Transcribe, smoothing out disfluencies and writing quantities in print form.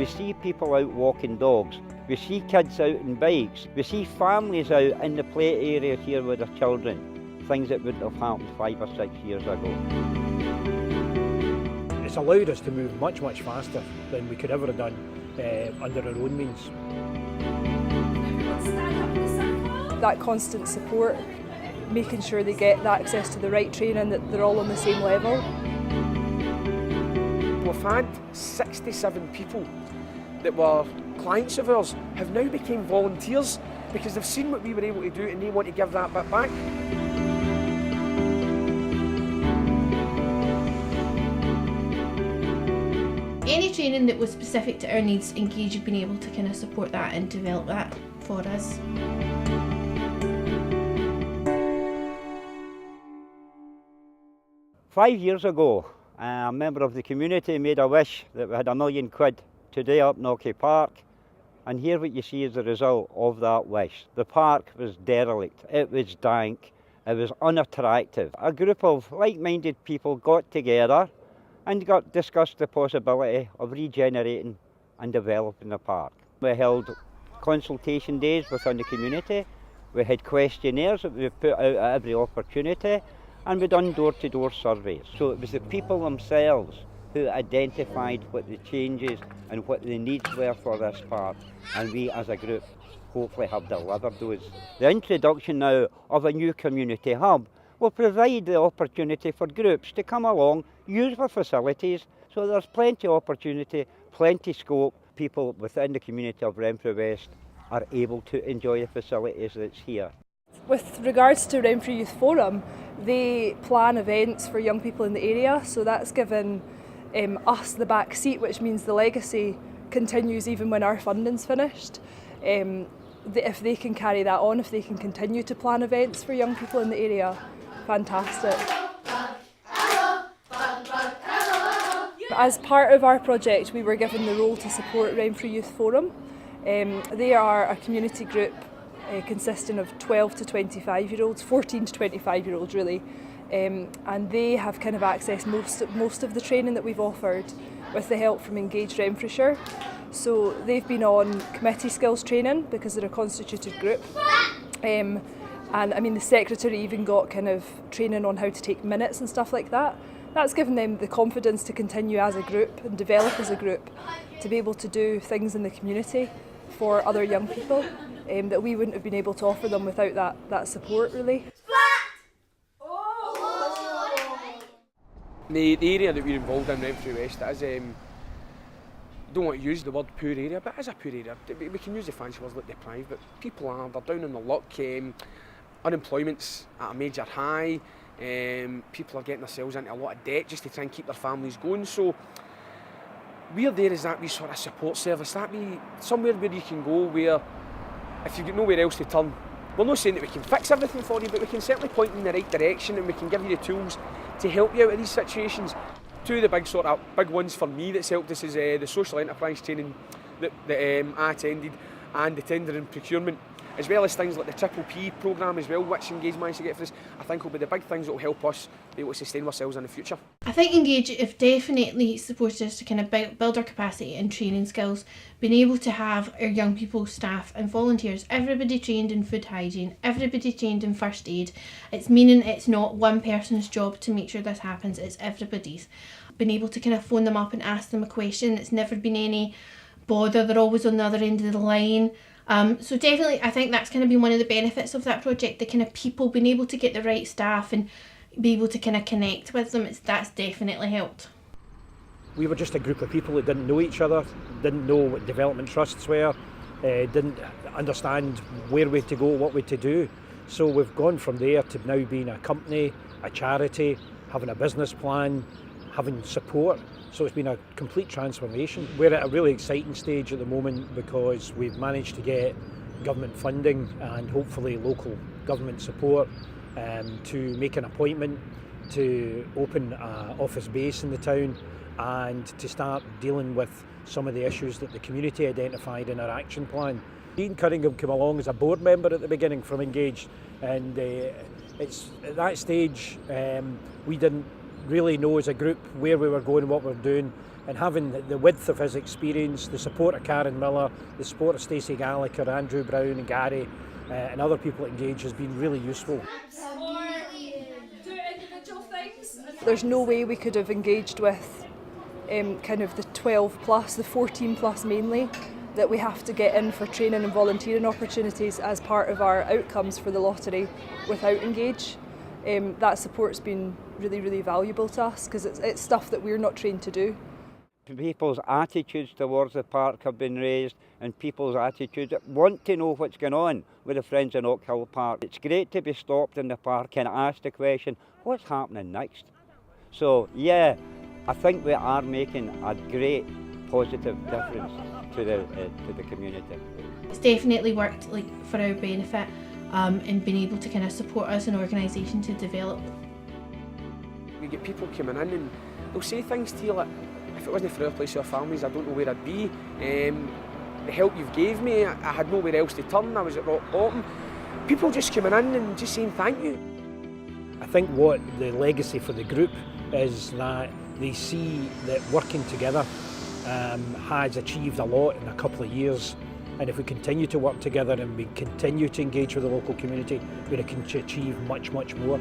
We see people out walking dogs, we see kids out on bikes, we see families out in the play area here with their children, things that wouldn't have happened 5 or 6 years ago. It's allowed us to move much, much faster than we could ever have done under our own means. That constant support, making sure they get access to the right training, that they're all on the same level. We've had 67 people that were clients of ours have now become volunteers because they've seen what we were able to do and they want to give that bit back. Any training that was specific to our needs, Engage have been able to kind of support that and develop that for us. "5 years ago, a member of the community made a wish that we had £1 million to do up Knocky Park, and here what you see is the result of that wish. The park was derelict, it was dank, it was unattractive. A group of like-minded people got together and discussed the possibility of regenerating and developing the park. We held consultation days within the community, we had questionnaires that we put out at every opportunity, and we done door-to-door surveys. So it was the people themselves who identified what the changes and what the needs were for this park, and we as a group hopefully have delivered those. The introduction now of a new community hub will provide the opportunity for groups to come along, use the facilities, so there's plenty of opportunity, plenty of scope. People within the community of Renfrew West are able to enjoy the facilities that's here. With regards to Renfrew Youth Forum, they plan events for young people in the area, so that's given us the back seat, which means the legacy continues even when our funding's finished. If they can carry that on, if they can continue to plan events for young people in the area, fantastic. As part of our project, we were given the role to support Renfrew Youth Forum. They are a community group consisting of 12 to 25-year-olds, 14 to 25-year-olds really, and they have kind of accessed most of the training that we've offered with the help from Engage Renfrewshire. So they've been on committee skills training because they're a constituted group, and I mean the secretary even got kind of training on how to take minutes and stuff like that. That's given them the confidence to continue as a group and develop as a group, to be able to do things in the community for other young people that we wouldn't have been able to offer them without that support really. The area that we're involved in, Renfrew West, is, I don't want to use the word poor area, but it is a poor area. We can use the fancy words like deprived, but people they're down on their luck. Unemployment's at a major high. People are getting themselves into a lot of debt just to try and keep their families going. So we're there as that wee sort of support service, that wee somewhere where you can go where if you've got nowhere else to turn. We're not saying that we can fix everything for you, but we can certainly point in the right direction and we can give you the tools to help you out of these situations. Two of the big ones for me that's helped us is the social enterprise training that I attended, and the tender and procurement, as well as things like the Triple P programme as well, which Engage managed to get for us. I think will be the big things that will help us be able to sustain ourselves in the future. I think Engage have definitely supported us to kind of build our capacity and training skills, being able to have our young people, staff and volunteers, everybody trained in food hygiene, everybody trained in first aid. It's meaning it's not one person's job to make sure this happens, it's everybody's. Being able to kind of phone them up and ask them a question, it's never been any bother, they're always on the other end of the line. So definitely I think that's kind of been one of the benefits of that project, the kind of people being able to get the right staff and be able to kind of connect with them, that's definitely helped. We were just a group of people that didn't know each other, didn't know what development trusts were, didn't understand where we to go, what we to do. So we've gone from there to now being a company, a charity, having a business plan, having support. So it's been a complete transformation. We're at a really exciting stage at the moment because we've managed to get government funding and hopefully local government support to make an appointment to open an office base in the town and to start dealing with some of the issues that the community identified in our action plan. Ian Cunningham came along as a board member at the beginning from Engage, and it's at that stage we didn't really know as a group where we were going, what we were doing, and having the width of his experience, the support of Karen Miller, the support of Stacey Gallagher, Andrew Brown and Gary and other people engaged has been really useful. There's no way we could have engaged with kind of the 12 plus, the 14 plus mainly, that we have to get in for training and volunteering opportunities as part of our outcomes for the lottery without Engage. That support's been really, really valuable to us because it's stuff that we're not trained to do. People's attitudes towards the park have been raised, and people's attitudes want to know what's going on with the Friends in Oak Hill Park. It's great to be stopped in the park and asked the question, what's happening next? So yeah, I think we are making a great positive difference to the community. It's definitely worked for our benefit and been able to kind of support us as an organisation to develop. We get people coming in and they'll say things to you like, if it wasn't for Our Place Our Families, I don't know where I'd be. The help you've gave me, I had nowhere else to turn, I was at rock bottom. People just coming in and just saying thank you. I think what the legacy for the group is that they see that working together has achieved a lot in a couple of years, and if we continue to work together and we continue to engage with the local community, we're going to achieve much, much more.